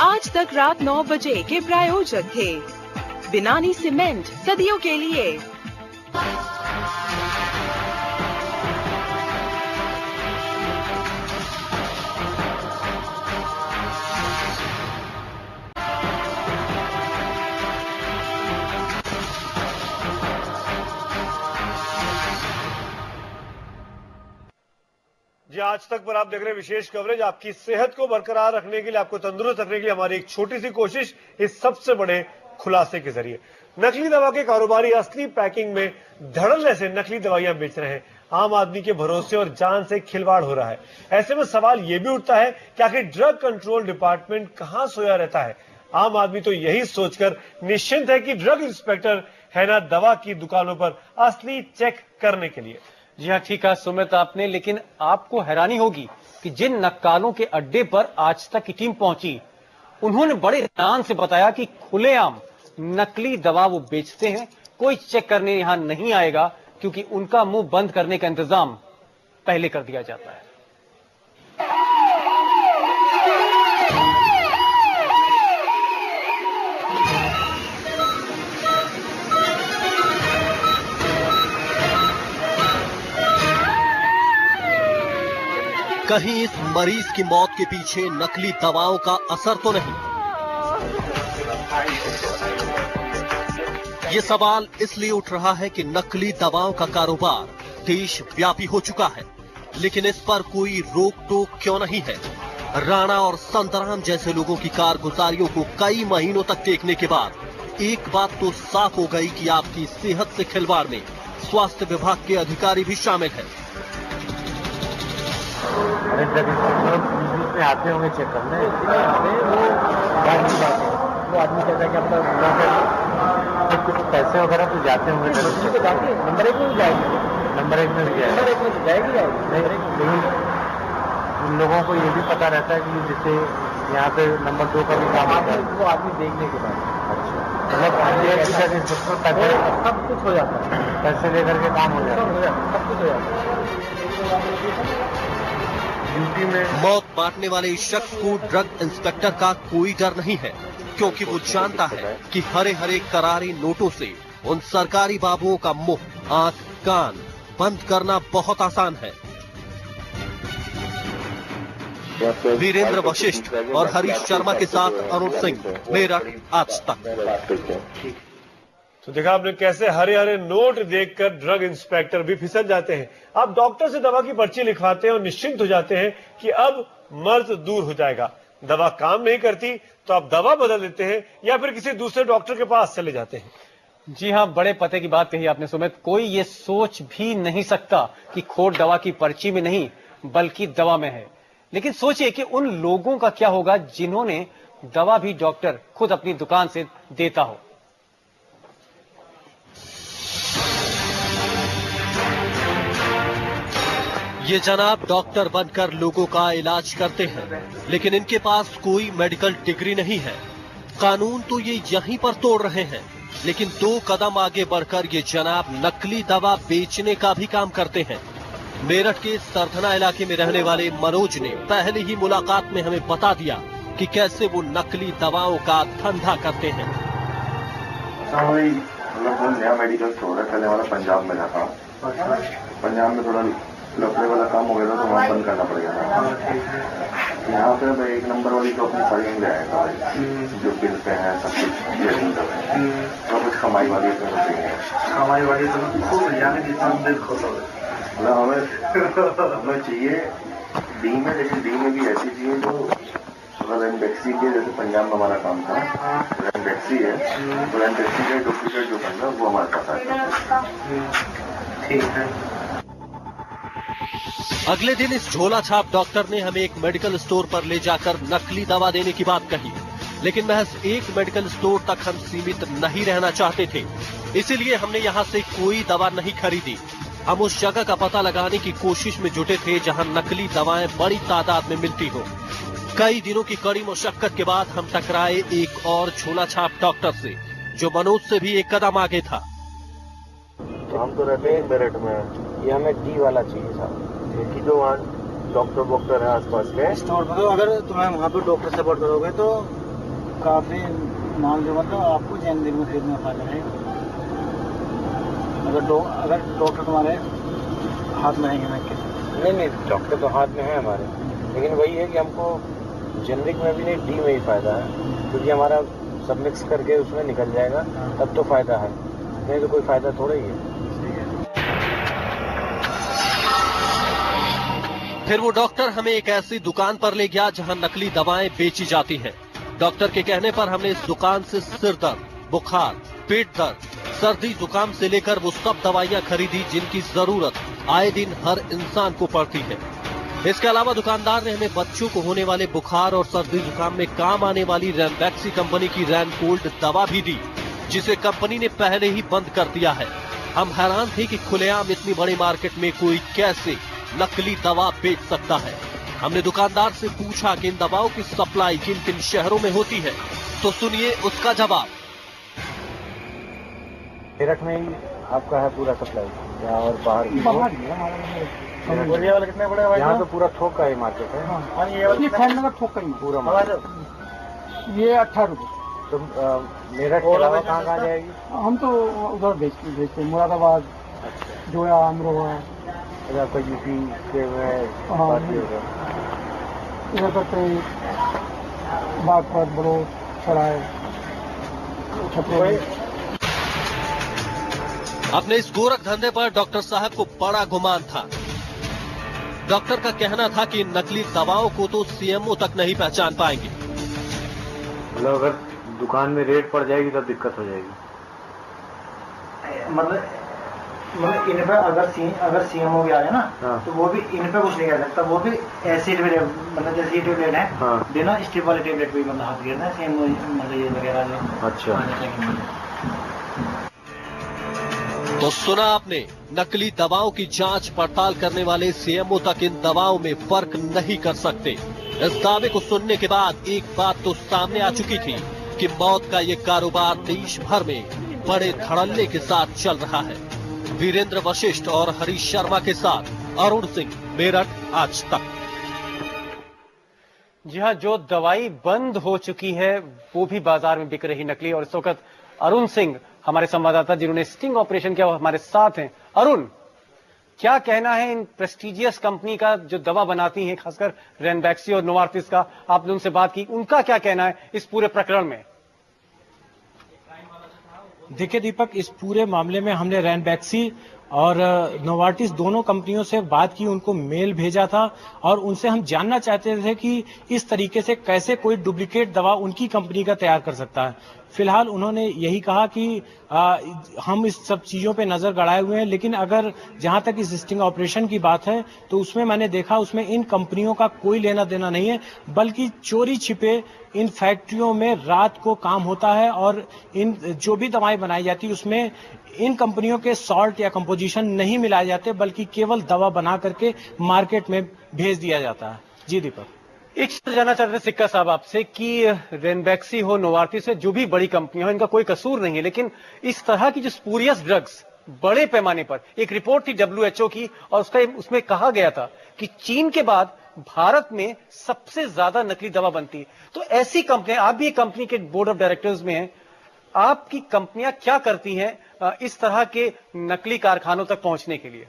आज तक रात 9 बजे के प्रायोजक थे बिनानी सीमेंट, सदियों के लिए। आज तक पर आप देख रहे हैं विशेष कवरेज। आपकी सेहत को बरकरार रखने के लिए, आपको तंदुरुस्त रखने के लिए हमारी एक छोटी सी कोशिश इस सबसे बड़े खुलासे के जरिए। नकली दवा के कारोबारी असली पैकिंग में धड़ल्ले से नकली दवाइयां बेच रहे हैं। आम आदमी के भरोसे और जान से खिलवाड़ हो रहा है। ऐसे में सवाल यह भी उठता है कि आखिर ड्रग कंट्रोल डिपार्टमेंट कहां सोया रहता है। आम आदमी तो यही सोचकर निश्चिंत है कि ड्रग इंस्पेक्टर है ना दवा की दुकानों पर असली चेक करने के लिए। जी हाँ, ठीक है सुमित आपने, लेकिन आपको हैरानी होगी कि जिन नक्कालों के अड्डे पर आज तक की टीम पहुंची, उन्होंने बड़े ध्यान से बताया कि खुलेआम नकली दवा वो बेचते हैं। कोई चेक करने यहां नहीं आएगा क्योंकि उनका मुंह बंद करने का इंतजाम पहले कर दिया जाता है। कहीं इस मरीज की मौत के पीछे नकली दवाओं का असर तो नहीं? ये सवाल इसलिए उठ रहा है कि नकली दवाओं का कारोबार देशव्यापी हो चुका है, लेकिन इस पर कोई रोक टोक क्यों नहीं है? राणा और संतराम जैसे लोगों की कारगुजारियों को कई महीनों तक देखने के बाद एक बात तो साफ हो गई कि आपकी सेहत से खिलवाड़ में स्वास्थ्य विभाग के अधिकारी भी शामिल हैं। में आते होंगे चेक करने, वो आदमी कहता है कि अपना कुछ पैसे वगैरह तो जाते होंगे, नंबर 1 में भी जाएगी, नंबर 1 में भी जाएगी। लेकिन उन लोगों को ये भी पता रहता है कि जैसे यहाँ पे नंबर 2 का भी काम आता है, वो आदमी देखने के बाद मतलब सब कुछ हो जाता है, पैसे लेकर के काम हो जाता है, सब कुछ हो जाता है। मौत बांटने वाले इस शख्स को ड्रग इंस्पेक्टर का कोई डर नहीं है, क्योंकि वो जानता है कि हरे हरे करारे नोटों से उन सरकारी बाबुओं का मुंह, आंख, कान बंद करना बहुत आसान है। वीरेंद्र वशिष्ठ और हरीश शर्मा के साथ अरुण सिंह, मेरठ, आज तक। तो देखा आपने कैसे हरे हरे नोट देखकर ड्रग इंस्पेक्टर भी फिसल जाते हैं। आप डॉक्टर से दवा की पर्ची लिखवाते हैं और निश्चिंत हो जाते हैं कि अब मर्ज दूर हो जाएगा। दवा काम नहीं करती तो आप दवा बदल देते हैं या फिर किसी दूसरे डॉक्टर के पास चले जाते हैं। जी हाँ, बड़े पते की बात कही आपने सुमित। कोई ये सोच भी नहीं सकता कि खोट दवा की पर्ची में नहीं बल्कि दवा में है। लेकिन सोचिए कि उन लोगों का क्या होगा जिन्होंने दवा भी डॉक्टर खुद अपनी दुकान से देता हो। ये जनाब डॉक्टर बनकर लोगों का इलाज करते हैं, लेकिन इनके पास कोई मेडिकल डिग्री नहीं है। कानून तो ये यहीं पर तोड़ रहे हैं, लेकिन 2 कदम आगे बढ़कर ये जनाब नकली दवा बेचने का भी काम करते हैं। मेरठ के सरथना इलाके में रहने वाले मनोज ने पहले ही मुलाकात में हमें बता दिया कि कैसे वो नकली दवाओं का धंधा करते हैं। नया मेडिकल स्टोर है, पहले वाला पंजाब में था। पंजाब में थोड़ा लफड़े वाला काम हो गया था तो वहाँ बंद करना पड़ेगा था। यहाँ पे भाई 1 नंबर वाली तो अपनी सर्विंग ले आएगा भाई, जो बिल पे है सब कुछ तो कुछ कमाई वाली कमाई वाली तो हमें चाहिए डी में, लेकिन डी में भी ऐसी चाहिए जो रेमडेक्सी के, जैसे पंजाब में हमारा काम था रेमडेक्सी है, तो रेमडेक्सी का डुप्लीकेट जो बन रहा है वो हमारे पास आएगा। ठीक है। अगले दिन इस झोला छाप डॉक्टर ने हमें एक मेडिकल स्टोर पर ले जाकर नकली दवा देने की बात कही, लेकिन महज एक मेडिकल स्टोर तक हम सीमित नहीं रहना चाहते थे, इसीलिए हमने यहाँ से कोई दवा नहीं खरीदी। हम उस जगह का पता लगाने की कोशिश में जुटे थे जहाँ नकली दवाएं बड़ी तादाद में मिलती हो। कई दिनों की कड़ी मुशक्कत के बाद हम टकराए एक और झोला छाप डॉक्टर से, जो मनोज से भी एक कदम आगे था। हम तो रहते हैं मेरठ में, ये हमें डी वाला चाहिए साहब, कि जो वहाँ डॉक्टर है आसपास के स्टोर पर। अगर तुम्हें वहाँ पे डॉक्टर सपोर्ट करोगे तो काफी माल जो मतलब आपको जैन दिन में खरीदने का फायदा है। अगर डॉक्टर तुम्हारे हाथ में है नहीं, डॉक्टर तो हाथ में है हमारे, लेकिन वही है कि हमको जेनरिक में भी नहीं डी में ही फायदा है, क्योंकि हमारा सब मिक्स करके उसमें निकल जाएगा, तब तो फायदा है, नहीं तो कोई फायदा थोड़ा ही है। फिर वो डॉक्टर हमें एक ऐसी दुकान पर ले गया जहां नकली दवाएं बेची जाती हैं। डॉक्टर के कहने पर हमने इस दुकान से सिर दर्द, बुखार, पेट दर्द, सर्दी जुकाम से लेकर वो सब दवाइयां खरीदी जिनकी जरूरत आए दिन हर इंसान को पड़ती है। इसके अलावा दुकानदार ने हमें बच्चों को होने वाले बुखार और सर्दी जुकाम में काम आने वाली रैनबैक्सी कंपनी की रैनकोल्ड दवा भी दी, जिसे कंपनी ने पहले ही बंद कर दिया है। हम हैरान थे कि खुलेआम इतनी बड़ी मार्केट में कोई कैसे नकली दवा बेच सकता है। हमने दुकानदार से पूछा कि इन दवाओं की सप्लाई किन किन शहरों में होती है, तो सुनिए उसका जवाब। मेरठ में ही आपका है पूरा सप्लाई या और बाहर वाला कितने बड़े भाई? यहाँ तो पूरा थोक का ही मार्केट है। हाँ, ये फैन में थोक का ही पूरा मार्केट। ये 18 रुपए। तो मेरठ के अलावा कहाँ जाएगी? हम तो उधर भेजते मुरादाबाद, जोया, अमरोहा, आपका यूपी के इधर करते बागपत, बड़ौद, सराय, छपरा। अपने इस गोरख धंधे पर डॉक्टर साहब को बड़ा गुमान था। डॉक्टर का कहना था कि इन नकली दवाओं को तो सीएमओ तक नहीं पहचान पाएंगे। मतलब अगर दुकान में रेड पड़ जाएगी तब दिक्कत हो जाएगी। मतलब इन पे अगर सीएमओ भी आ जाए ना, हाँ। तो वो भी इन पे कुछ नहीं कर सकता। वो भी ऐसी टेबलेट, मतलब जैसे ये टेबलेट है, हाँ। बिना स्ट्रिप वाले टेबलेट भी मतलब हाथ गिरना है सीएमओ, मतलब ये वगैरह जो। अच्छा। तो सुना आपने, नकली दवाओं की जांच पड़ताल करने वाले सीएमओ तक इन दवाओं में फर्क नहीं कर सकते। इस दावे को सुनने के बाद एक बात तो सामने आ चुकी थी कि मौत का ये कारोबार देश भर में बड़े धड़ल्ले के साथ चल रहा है। वीरेंद्र वशिष्ठ और हरीश शर्मा के साथ अरुण सिंह, मेरठ, आज तक। जी हाँ, जो दवाई बंद हो चुकी है वो भी बाजार में बिक रही नकली। और इस वक्त अरुण सिंह हमारे संवाददाता जिन्होंने स्टिंग ऑपरेशन किया वो हमारे साथ हैं। अरुण, क्या कहना है इन प्रेस्टिजियस कंपनी का जो दवा बनाती हैं, खासकर रैनबैक्सी और नोवार्टिस का? आपने उनसे बात की, उनका क्या कहना है इस पूरे प्रकरण में? देखिए दीपक, इस पूरे मामले में हमने रैनबैक्सी और नोवार्टिस दोनों कंपनियों से बात की, उनको मेल भेजा था और उनसे हम जानना चाहते थे कि इस तरीके से कैसे कोई डुप्लीकेट दवा उनकी कंपनी का तैयार कर सकता है। फिलहाल उन्होंने यही कहा कि हम इस सब चीजों पे नजर गड़ाए हुए हैं, लेकिन अगर जहां तक इस स्टिंग ऑपरेशन की बात है तो उसमें मैंने देखा उसमें इन कंपनियों का कोई लेना देना नहीं है, बल्कि चोरी छिपे इन फैक्ट्रियों में रात को काम होता है और इन जो भी दवाएं बनाई जाती है उसमें इन कंपनियों के सॉल्ट या कंपोजिशन नहीं मिलाए जाते, बल्कि केवल दवा बना करके मार्केट में भेज दिया जाता है। जी दीपक, एक चीज जानना चाहते थे सिक्का साहब आपसे कि रैनबैक्सी हो, नोवार्टिस है, जो भी बड़ी कंपनियां हो, इनका कोई कसूर नहीं है, लेकिन इस तरह की जो स्पूरियस ड्रग्स बड़े पैमाने पर, एक रिपोर्ट थी WHO की और उसमें कहा गया था कि चीन के बाद भारत में सबसे ज्यादा नकली दवा बनती है। तो ऐसी कंपनियां, आप भी एक कंपनी के बोर्ड ऑफ डायरेक्टर्स में हैं, आपकी कंपनियां क्या करती हैं इस तरह के नकली कारखानों तक पहुंचने के लिए?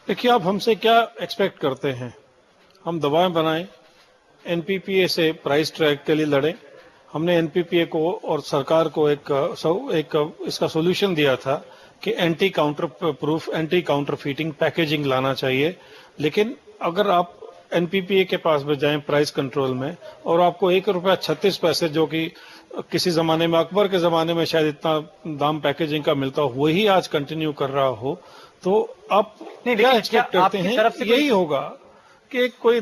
देखिए, आप हमसे क्या एक्सपेक्ट करते हैं? हम दवाएं बनाएं, एनपीपीए से प्राइस ट्रैक के लिए लड़ें। हमने एनपीपीए को और सरकार को एक इसका सॉल्यूशन दिया था कि anti counter proof, anti counterfeiting packaging लाना चाहिए। लेकिन अगर आप एनपीपीए के पास में जाएं प्राइस कंट्रोल में और आपको ₹1.36 जो कि किसी जमाने में, अकबर के जमाने में शायद इतना दाम पैकेजिंग का मिलता हो, वही आज कंटिन्यू कर रहा हो, तो आप क्या एक्सपेक्ट करते हैं? यही होगा कि कोई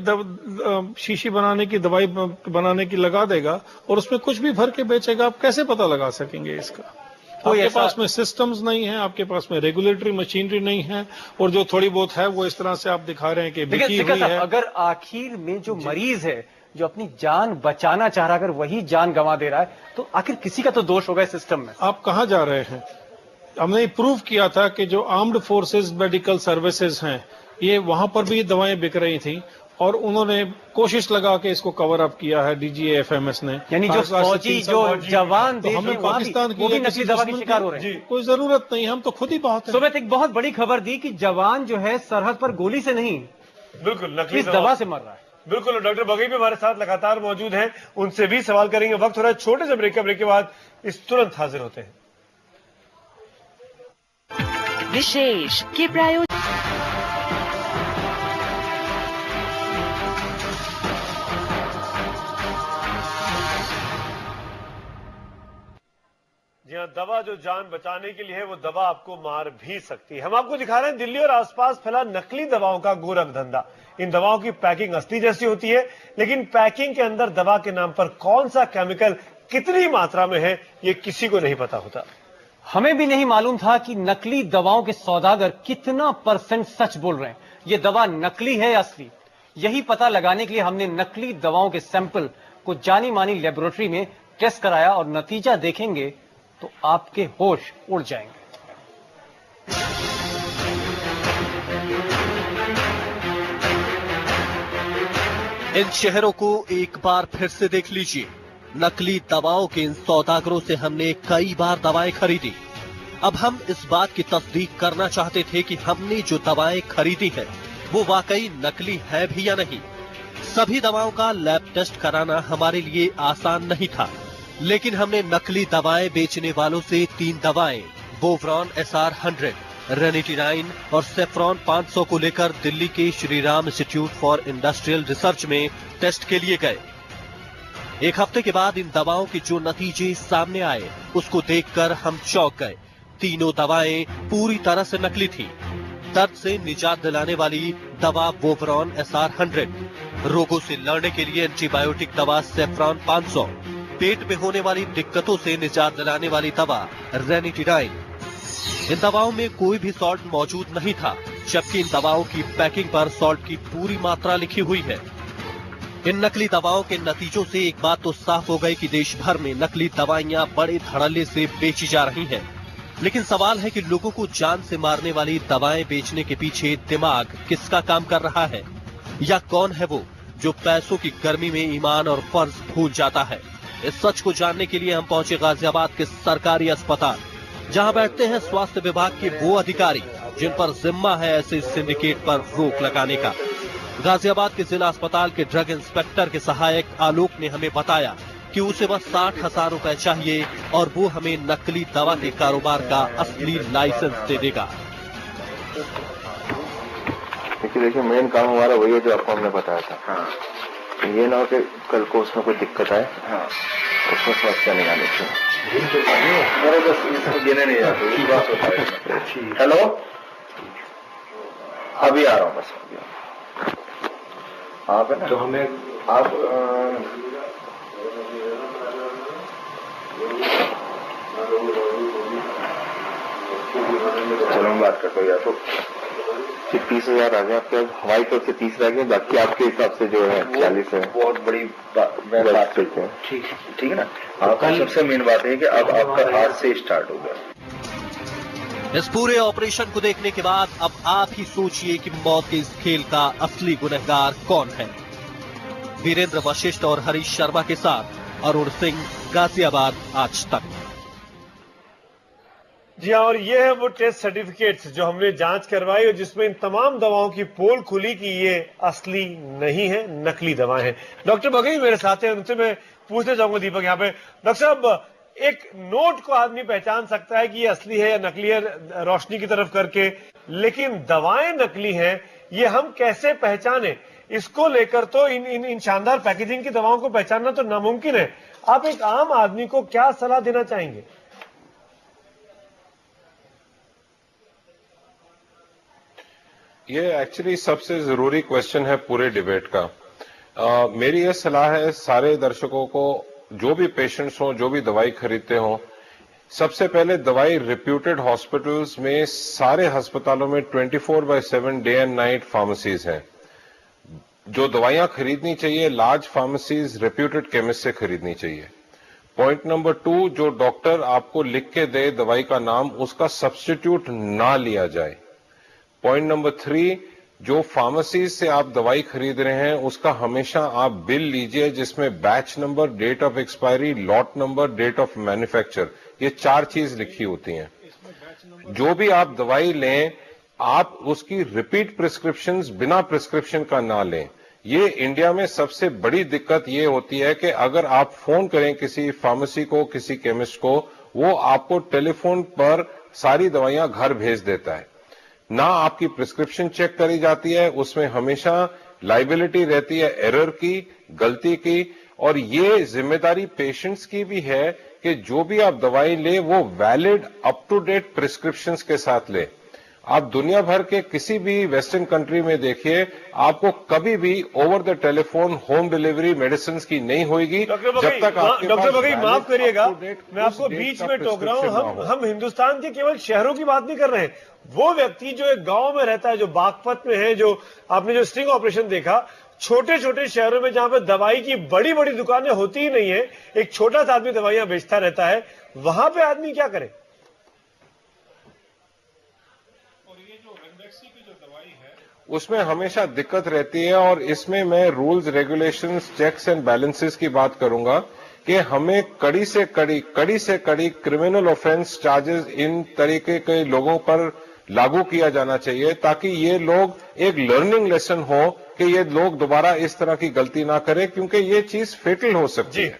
शीशी बनाने की, दवाई बनाने की लगा देगा और उसमें कुछ भी भर के बेचेगा। आप कैसे पता लगा सकेंगे इसका? आपके पास में सिस्टम्स नहीं है, आपके पास में रेगुलेटरी मशीनरी नहीं है, और जो थोड़ी बहुत है वो इस तरह से आप दिखा रहे हैं कि बिकी हुई है। अगर आखिर में जो मरीज है जो अपनी जान बचाना चाह रहा है, अगर वही जान गंवा दे रहा है, तो आखिर किसी का तो दोष होगा इस सिस्टम में। आप कहां जा रहे हैं? हमने प्रूव किया था कि जो आर्म्ड फोर्सेस मेडिकल सर्विसेज हैं, ये वहां पर भी दवाएं बिक रही थी और उन्होंने कोशिश लगा के इसको कवर अप किया है DGA-FMS ने। यानी जो फौजी, जो जवान, तो हमें पाकिस्तान की वो भी नकली दवा के शिकार हो रहे हैं। कोई जरूरत नहीं, हम तो खुद ही बहुत। सुमित, एक बहुत बड़ी खबर दी कि जवान जो है सरहद पर गोली से नहीं, बिल्कुल नकली दवा से मर रहा है। बिल्कुल, डॉक्टर बगई भी हमारे साथ लगातार मौजूद हैं, उनसे भी सवाल करेंगे। वक्त हो रहा है छोटे से ब्रेक के बाद इस तुरंत हाजिर होते हैं। विशेष के प्रायोजक जी हाँ, दवा जो जान बचाने के लिए है वो दवा आपको मार भी सकती है। हम आपको दिखा रहे हैं दिल्ली और आसपास फैला नकली दवाओं का गोरख धंधा। इन दवाओं की पैकिंग असली जैसी होती है, लेकिन पैकिंग के अंदर दवा के नाम पर कौन सा केमिकल कितनी मात्रा में है ये किसी को नहीं पता होता। हमें भी नहीं मालूम था कि नकली दवाओं के सौदागर कितना % सच बोल रहे हैं। ये दवा नकली है या असली, यही पता लगाने के लिए हमने नकली दवाओं के सैंपल को जानी मानी लेबोरेटरी में टेस्ट कराया और नतीजा देखेंगे तो आपके होश उड़ जाएंगे। इन शहरों को एक बार फिर से देख लीजिए। नकली दवाओं के इन सौदागरों से हमने कई बार दवाएं खरीदी। अब हम इस बात की तस्दीक करना चाहते थे कि हमने जो दवाएं खरीदी है वो वाकई नकली है भी या नहीं। सभी दवाओं का लैब टेस्ट कराना हमारे लिए आसान नहीं था, लेकिन हमने नकली दवाएं बेचने वालों से 3 दवाएं बोवरॉन SR100, रेनिटिनाइन और सेफ्रॉन 500 को लेकर दिल्ली के Shri Ram institute for industrial research में टेस्ट के लिए गए। एक हफ्ते के बाद इन दवाओं के जो नतीजे सामने आए उसको देखकर हम चौंक गए। तीनों दवाएं पूरी तरह से नकली थी। दर्द से निजात दिलाने वाली दवा बोवरॉन SR100, रोगों से लड़ने के लिए एंटीबायोटिक दवा सेफ्रॉन 500, पेट में होने वाली दिक्कतों से निजात दिलाने वाली दवा रेनिटिनाइन। इन दवाओं में कोई भी सॉल्ट मौजूद नहीं था, जबकि इन दवाओं की पैकिंग पर सॉल्ट की पूरी मात्रा लिखी हुई है। इन नकली दवाओं के नतीजों से एक बात तो साफ हो गई कि देश भर में नकली दवाइयां बड़े धड़ल्ले से बेची जा रही हैं। लेकिन सवाल है कि लोगों को जान से मारने वाली दवाएं बेचने के पीछे दिमाग किसका काम कर रहा है, या कौन है वो जो पैसों की गर्मी में ईमान और फर्ज भूल जाता है। इस सच को जानने के लिए हम पहुंचे गाजियाबाद के सरकारी अस्पताल, जहां बैठते हैं स्वास्थ्य विभाग के वो अधिकारी जिन पर जिम्मा है ऐसे सिंडिकेट पर रोक लगाने का। गाजियाबाद के जिला अस्पताल के ड्रग इंस्पेक्टर के सहायक आलोक ने हमें बताया कि उसे बस 60,000 रुपए चाहिए और वो हमें नकली दवा के कारोबार का असली लाइसेंस दे देगा। देखिए मेन काम हमारा वही है जो आपको हमने बताया था। हाँ। ये ना हो कि कल को उसमें कोई दिक्कत आए। हाँ। उसमें समस्या नहीं आनी चाहिए। बस इसको देने नहीं जाते, विश्वास होता है। हेलो, अभी आ रहा हूँ, बस आप है ना, तो हमें आप चलो हम बात करते हो, या तो 30,000 आ गए आपके, हवाई तरफ से 30 रह गए, बाकी आपके हिसाब से जो है 40 है। बहुत बड़ी बात है। ठीक है ना। आपका सबसे मेन बात है कि अब आपका आज से स्टार्ट हो गया। इस पूरे ऑपरेशन को देखने के बाद अब आप ही सोचिए कि मौत के इस खेल का असली गुनहगार कौन है। वीरेंद्र वशिष्ठ और हरीश शर्मा के साथ अरुण सिंह, गाजियाबाद आज तक। जी हाँ, और ये है वो टेस्ट सर्टिफिकेट्स जो हमने जांच करवाई और जिसमें इन तमाम दवाओं की पोल खुली कि ये असली नहीं है, नकली दवाएं हैं। डॉक्टर बघेल मेरे साथ हैं, उनसे मैं पूछने चाहूंगा दीपक यहाँ पे। डॉक्टर साहब, एक नोट को आदमी पहचान सकता है कि ये असली है या नकली है रोशनी की तरफ करके, लेकिन दवाएं नकली हैं ये हम कैसे पहचाने? इसको लेकर तो इन शानदार पैकेजिंग की दवाओं को पहचानना तो नामुमकिन है। आप एक आम आदमी को क्या सलाह देना चाहेंगे? ये एक्चुअली सबसे जरूरी क्वेश्चन है पूरे डिबेट का। मेरी ये सलाह है सारे दर्शकों को, जो भी पेशेंट्स हों, जो भी दवाई खरीदते हों, सबसे पहले दवाई रिप्यूटेड हॉस्पिटल्स में, सारे अस्पतालों में 24/7 डे एंड नाइट फार्मेसीज हैं। जो दवाइयां खरीदनी चाहिए लार्ज फार्मेसीज रिप्यूटेड केमिस्ट से खरीदनी चाहिए। पॉइंट नंबर 2, जो डॉक्टर आपको लिख के दे दवाई का नाम, उसका सब्स्टिट्यूट ना लिया जाए। पॉइंट नंबर 3, जो फार्मेसी से आप दवाई खरीद रहे हैं उसका हमेशा आप बिल लीजिए जिसमें batch number, date of expiry, lot number, date of manufacture, ये 4 चीज लिखी होती हैं। जो भी आप दवाई लें आप उसकी रिपीट प्रिस्क्रिप्शंस बिना प्रिस्क्रिप्शन का ना लें। ये इंडिया में सबसे बड़ी दिक्कत ये होती है कि अगर आप फोन करें किसी फार्मेसी को, किसी केमिस्ट को, वो आपको टेलीफोन पर सारी दवाइयां घर भेज देता है, ना आपकी प्रिस्क्रिप्शन चेक करी जाती है। उसमें हमेशा लाइबिलिटी रहती है एरर की, गलती की, और ये जिम्मेदारी पेशेंट्स की भी है कि जो भी आप दवाई ले वो valid up to date prescriptions के साथ ले। आप दुनिया भर के किसी भी वेस्टर्न कंट्री में देखिए, आपको कभी भी over the telephone home delivery medicine की नहीं होगी जब तक आपके डॉक्टर बघेल माफ करिएगा, मैं आपको बीच में टोक रहा हूं। हम हिंदुस्तान के केवल शहरों की बात नहीं कर रहे हैं। वो व्यक्ति जो एक गांव में रहता है, जो बागपत में है, जो आपने जो स्टिंग ऑपरेशन देखा, छोटे छोटे शहरों में जहां पर दवाई की बड़ी बड़ी दुकानें होती ही नहीं है, एक छोटा सा आदमी दवाइयां बेचता रहता है, वहां पे आदमी क्या करे? उसमें हमेशा दिक्कत रहती है और इसमें मैं rules, regulations, checks and balances की बात करूंगा कि हमें कड़ी से कड़ी क्रिमिनल ऑफेंस चार्जेस इन तरीके के लोगों पर लागू किया जाना चाहिए, ताकि ये लोग एक लर्निंग लेसन हो कि ये लोग दोबारा इस तरह की गलती ना करें, क्योंकि ये चीज फेटल हो सकती है।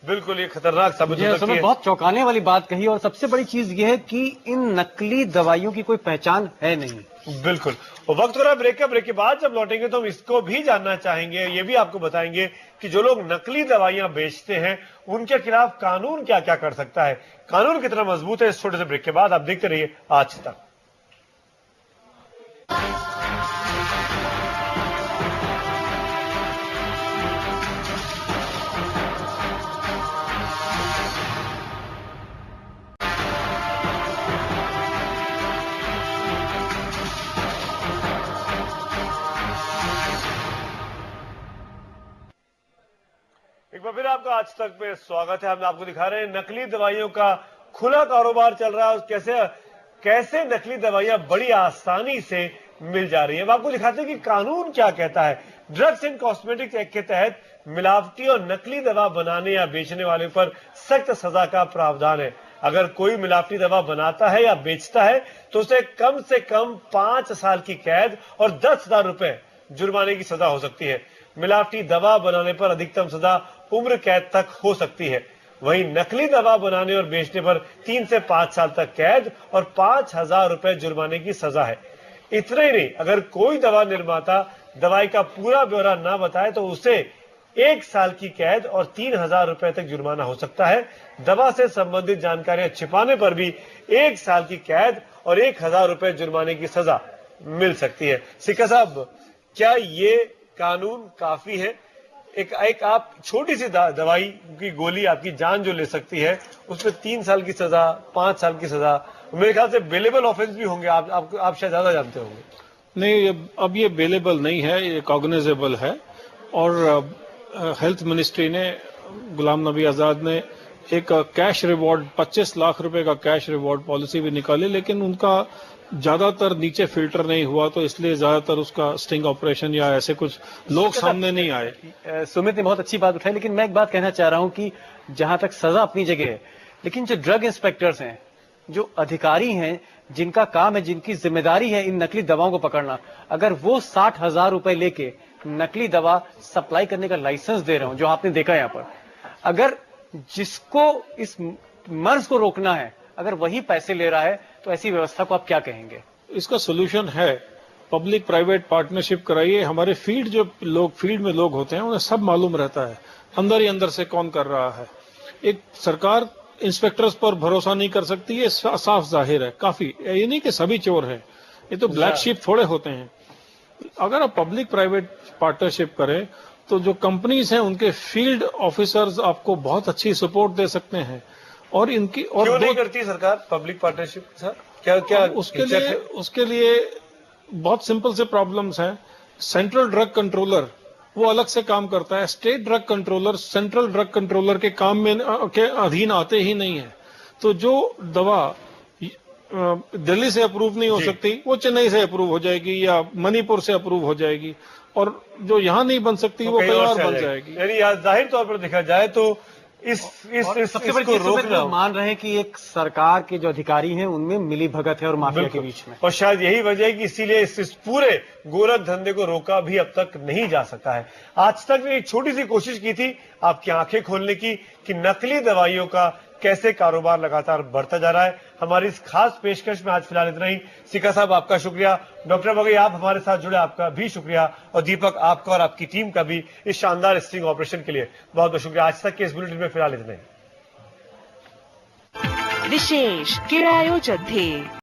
बिल्कुल, ये खतरनाक साबित हो सकती है। बहुत चौंकाने वाली बात कही, और सबसे बड़ी चीज ये है कि इन नकली दवाइयों की कोई पहचान है नहीं। बिल्कुल। और वक्त हो रहा है ब्रेक का। ब्रेक के बाद जब लौटेंगे तो हम इसको भी जानना चाहेंगे, ये भी आपको बताएंगे कि जो लोग नकली दवाइयां बेचते हैं उनके खिलाफ कानून क्या क्या कर सकता है, कानून कितना मजबूत है। इस छोटे से ब्रेक के बाद आप देखते रहिए आज तक। एक बार फिर आपका आज तक में स्वागत है। हम आपको दिखा रहे हैं नकली दवाइयों का खुला कारोबार चल रहा है और कैसे नकली दवाइयां बड़ी आसानी से मिल जा रही है। हम आपको दिखाते हैं कि कानून क्या कहता है। ड्रग्स एंड कॉस्मेटिक्स एक्ट के तहत मिलावटी और नकली दवा बनाने या बेचने वाले पर सख्त सजा का प्रावधान है। अगर कोई मिलावटी दवा बनाता है या बेचता है तो उसे कम से कम 5 साल की कैद और 10,000 रुपए जुर्माने की सजा हो सकती है। मिलावटी दवा बनाने पर अधिकतम सजा उम्र कैद तक हो सकती है। वहीं नकली दवा बनाने और बेचने पर 3 से 5 साल तक कैद और 5,000 रुपए जुर्माने की सजा है। इतना ही नहीं, अगर कोई दवा निर्माता दवाई का पूरा ब्यौरा ना बताए तो उसे 1 साल की कैद और 3,000 रुपए तक जुर्माना हो सकता है। दवा से संबंधित जानकारियां छिपाने पर भी 1 साल की कैद और 1,000 रुपए जुर्माने की सजा मिल सकती है। सिक्का साहब, क्या ये कानून काफी है? एक आप छोटी सी दवाई की गोली आपकी जान जो ले सकती है, उसमें 3 साल की सजा, 5 साल की सजा, मेरे ख्याल से बेलेबल ऑफेंस भी होंगे। आप शायद ज्यादा जानते होंगे। नहीं, अब ये बेलेबल नहीं है, ये कॉग्निजेबल है। और हेल्थ मिनिस्ट्री ने, गुलाम नबी आजाद ने एक कैश रिवॉर्ड 25 लाख रुपए का कैश रिवॉर्ड पॉलिसी भी निकाली, लेकिन उनका ज्यादातर नीचे फिल्टर नहीं हुआ, तो इसलिए ज्यादातर उसका स्टिंग ऑपरेशन या ऐसे कुछ लोग सामने नहीं आए। सुमित ने बहुत अच्छी बात उठाई, लेकिन मैं एक बात कहना चाह रहा हूं कि जहां तक सजा अपनी जगह है, लेकिन जो ड्रग इंस्पेक्टर्स हैं, जो अधिकारी हैं, जिनका काम है, जिनकी जिम्मेदारी है इन नकली दवाओं को पकड़ना, अगर वो 60,000 रुपए लेके नकली दवा सप्लाई करने का लाइसेंस दे रहे हो, जो आपने देखा यहाँ पर, अगर जिसको इस मर्ज को रोकना है अगर वही पैसे ले रहा है, तो ऐसी व्यवस्था को आप क्या कहेंगे? इसका सोल्यूशन है पब्लिक प्राइवेट पार्टनरशिप कराइए। हमारे फील्ड में लोग होते हैं, उन्हें सब मालूम रहता है अंदर ही अंदर से कौन कर रहा है। एक सरकार इंस्पेक्टर्स पर भरोसा नहीं कर सकती, ये साफ जाहिर है। काफी ये नहीं कि सभी चोर हैं, ये तो ब्लैक शीप थोड़े होते हैं। अगर आप पब्लिक प्राइवेट पार्टनरशिप करें तो जो कंपनीज हैं उनके फील्ड ऑफिसर्स आपको बहुत अच्छी सपोर्ट दे सकते हैं। और इनकी और क्यों नहीं करती सरकार पब्लिक पार्टनरशिप? सर क्या उसके लिए बहुत सिंपल से प्रॉब्लम्स हैं। सेंट्रल ड्रग कंट्रोलर वो अलग से काम करता है, state drug controller central drug controller के काम में के अधीन आते ही नहीं है। तो जो दवा दिल्ली से अप्रूव नहीं हो सकती, वो चेन्नई से अप्रूव हो जाएगी या मणिपुर से अप्रूव हो जाएगी, और जो यहां नहीं बन सकती वो कहीं और बन जाएगी। यानी जाहिर तौर पर देखा जाए तो सबसे बड़ी चीज तो मान रहे हैं कि एक सरकार के जो अधिकारी हैं उनमें मिली भगत है और माफिया के बीच में, और शायद यही वजह है कि इसीलिए इस पूरे गोरख धंधे को रोका भी अब तक नहीं जा सका है। आज तक ने एक छोटी सी कोशिश की थी आपकी आंखें खोलने की कि नकली दवाइयों का कैसे कारोबार लगातार बढ़ता जा रहा है। हमारी इस खास पेशकश में आज फिलहाल इतना ही। सिक्का साहब आपका शुक्रिया, डॉक्टर बघेल आप हमारे साथ जुड़े आपका भी शुक्रिया, और दीपक आपका और आपकी टीम का भी इस शानदार स्टिंग ऑपरेशन के लिए बहुत बहुत शुक्रिया। आज तक के इस बुलेटिन में फिलहाल इतना ही। विशेष के आयोजक थे।